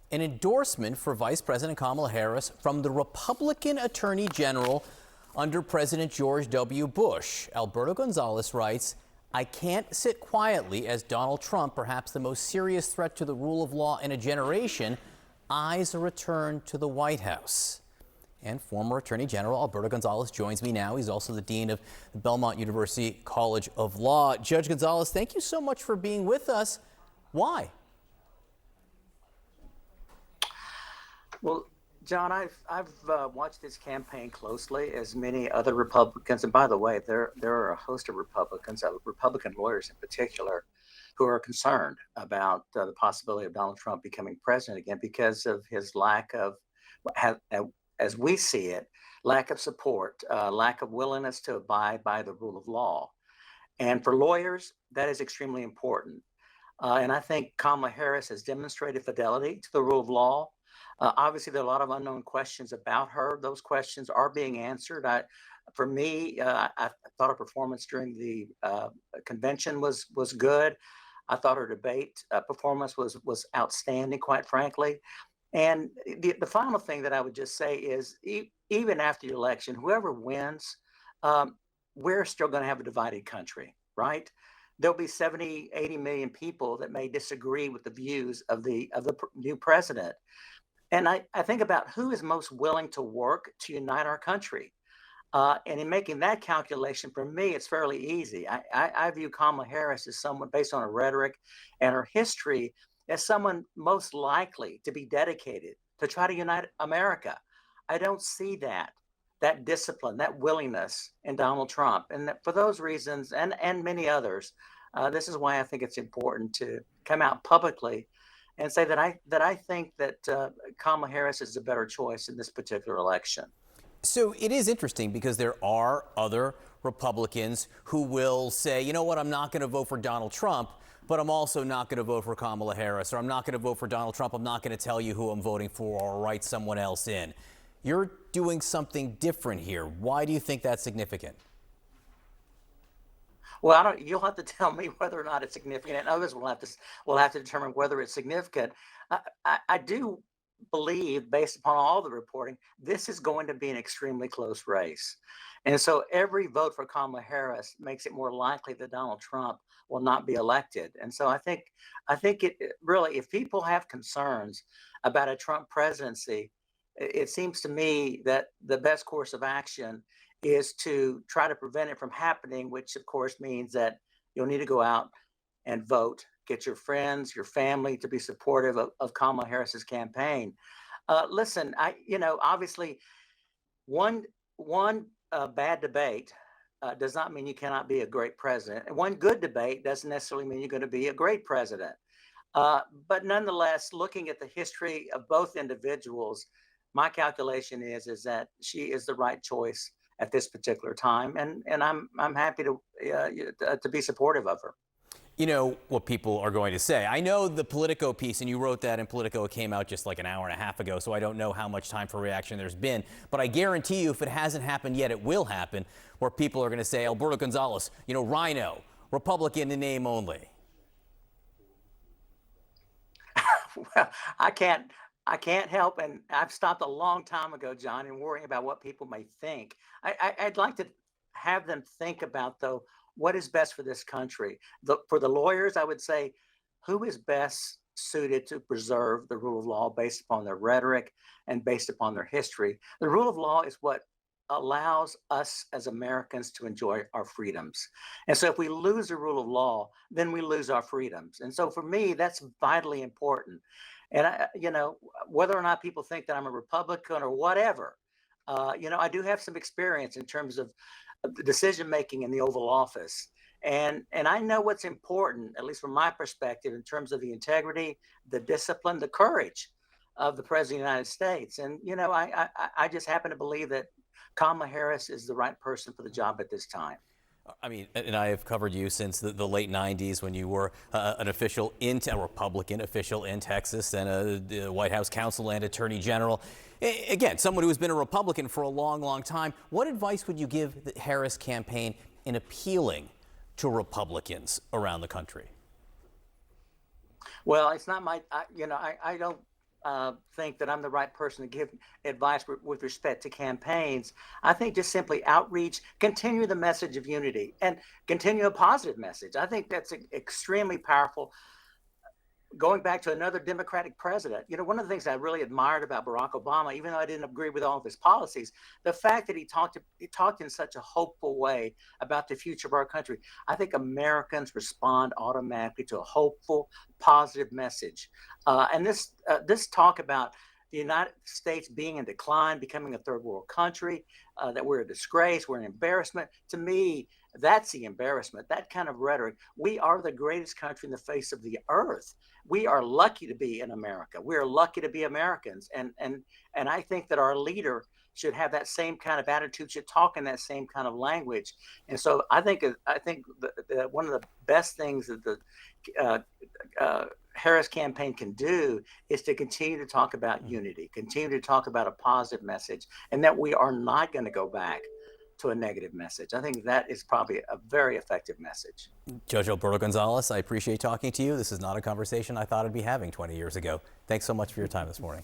An endorsement for Vice President Kamala Harris from the Republican Attorney General under President George W. Bush. Alberto Gonzalez writes, "I can't sit quietly as Donald Trump, perhaps the most serious threat to the rule of law in a generation, eyes a return to the White House." And former Attorney General Alberto Gonzalez joins me now. He's also the Dean of the Belmont University College of Law. Judge Gonzalez, thank you so much for being with us. Why? Well, John, I've watched this campaign closely, as many other Republicans, and by the way, there are a host of Republicans, Republican lawyers in particular, who are concerned about the possibility of Donald Trump becoming president again because of his lack of, as we see it, lack of support, lack of willingness to abide by the rule of law. And for lawyers, that is extremely important. And I think Kamala Harris has demonstrated fidelity to the rule of law. Obviously, there are a lot of unknown questions about her. Those questions are being answered. For me, I thought her performance during the convention was good. I thought her debate performance was outstanding, quite frankly. And the final thing that I would just say is, even after the election, whoever wins, we're still going to have a divided country, right? There'll be 70, 80 million people that may disagree with the views of the new president. And I think about who is most willing to work to unite our country. And in making that calculation, for me, it's fairly easy. I view Kamala Harris as someone, based on her rhetoric and her history, as someone most likely to be dedicated to try to unite America. I don't see that discipline, that willingness in Donald Trump. And for those reasons, and many others, this is why I think it's important to come out publicly and say that I think that Kamala Harris is a better choice in this particular election. So it is interesting because there are other Republicans who will say, you know what, I'm not going to vote for Donald Trump, but I'm also not going to vote for Kamala Harris, or I'm not going to vote for Donald Trump. I'm not going to tell you who I'm voting for or write someone else in. You're doing something different here. Why do you think that's significant? Well, you'll have to tell me whether or not it's significant, and others will have to determine whether it's significant. I do believe, based upon all the reporting, this is going to be an extremely close race. And so every vote for Kamala Harris makes it more likely that Donald Trump will not be elected. And so I think it really, if people have concerns about a Trump presidency, it seems to me that the best course of action is to try to prevent it from happening, which of course means that you'll need to go out and vote, get your friends, your family to be supportive of Kamala Harris's campaign. Listen, obviously one bad debate does not mean you cannot be a great president. And one good debate doesn't necessarily mean you're going to be a great president. But nonetheless, looking at the history of both individuals, my calculation is that she is the right choice at this particular time, and I'm happy to be supportive of her. You know what people are going to say. I know the Politico piece, and you wrote that in Politico. It came out just like an hour and a half ago, so I don't know how much time for reaction there's been. But I guarantee you, if it hasn't happened yet, it will happen, where people are going to say, Alberto Gonzalez, Rhino, Republican in name only. Well, I can't help, and I've stopped a long time ago, John, in worrying about what people may think. I'd like to have them think about, though, what is best for this country. For the lawyers, I would say, who is best suited to preserve the rule of law based upon their rhetoric and based upon their history? The rule of law is what allows us as Americans to enjoy our freedoms. And so if we lose the rule of law, then we lose our freedoms. And so for me, that's vitally important. And whether or not people think that I'm a Republican or whatever, I do have some experience in terms of the decision making in the Oval Office, and I know what's important, at least from my perspective, in terms of the integrity, the discipline, the courage of the President of the United States. And I just happen to believe that Kamala Harris is the right person for the job at this time. I mean, and I have covered you since the late 90s when you were a Republican official in Texas and a White House counsel and attorney general. Again, someone who has been a Republican for a long, long time. What advice would you give the Harris campaign in appealing to Republicans around the country? Well, it's not my, I don't think that I'm the right person to give advice with respect to campaigns. I think just simply outreach, continue the message of unity, and continue a positive message. I think that's extremely powerful. Going back to another Democratic president, one of the things I really admired about Barack Obama, even though I didn't agree with all of his policies, the fact that he talked in such a hopeful way about the future of our country. I think Americans respond automatically to a hopeful, positive message. And this talk about the United States being in decline, becoming a third world country, that we're a disgrace, we're an embarrassment. To me, that's the embarrassment. That kind of rhetoric. We are the greatest country in the face of the earth. We are lucky to be in America. We are lucky to be Americans, and I think that our leader should have that same kind of attitude, should talk in that same kind of language. And so I think one of the best things that the uh, Harris campaign can do is to continue to talk about unity, continue to talk about a positive message, and that we are not going to go back to a negative message. I think that is probably a very effective message. Judge Alberto Gonzales, I appreciate talking to you. This is not a conversation I thought I'd be having 20 years ago. Thanks so much for your time this morning.